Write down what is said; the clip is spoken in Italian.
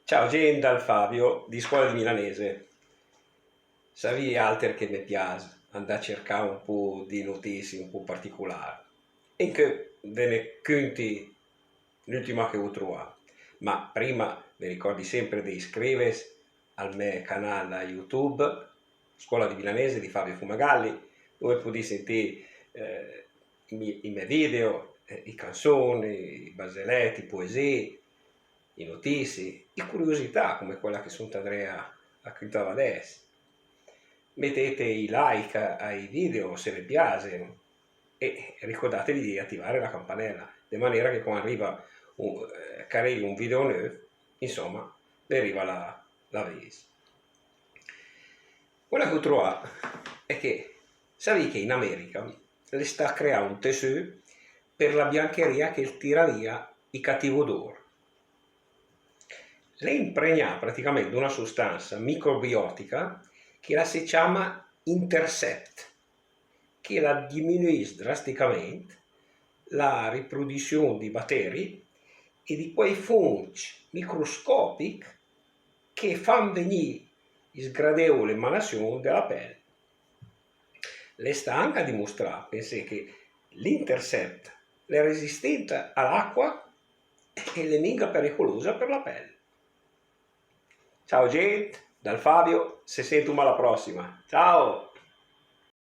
Ciao gente, dal Fabio di Scuola di Milanese. Savi alter che mi piace andare a cercare un po' di notizie un po' particolari e che ve ne conti l'ultima che ho trovato. Ma prima vi ricordi sempre di iscriversi al mio canale YouTube Scuola di Milanese di Fabio Fumagalli, dove potete sentire i miei video, i canzoni, i baseletti, poesie, i notizie, e curiosità come quella che sono Andrea raccontava adesso. Mettete i like ai video se vi piace e ricordatevi di attivare la campanella, di maniera che quando arriva carico un video nuovo, insomma, vi arriva la vis. Quello che ho trovato è che sapevi che in America le sta creando un tessuto per la biancheria che tira via i cattivi odori. Le impregna praticamente una sostanza microbiotica che la si chiama Intercept, che la diminuisce drasticamente la riproduzione di batteri e di quei funghi microscopici che fanno venire sgradevole emanazione della pelle. Le sta anche a dimostrare, pensate, che l'Intercept è resistente all'acqua e è mica pericolosa per la pelle. Ciao gente, dal Fabio, se sento alla prossima. Ciao!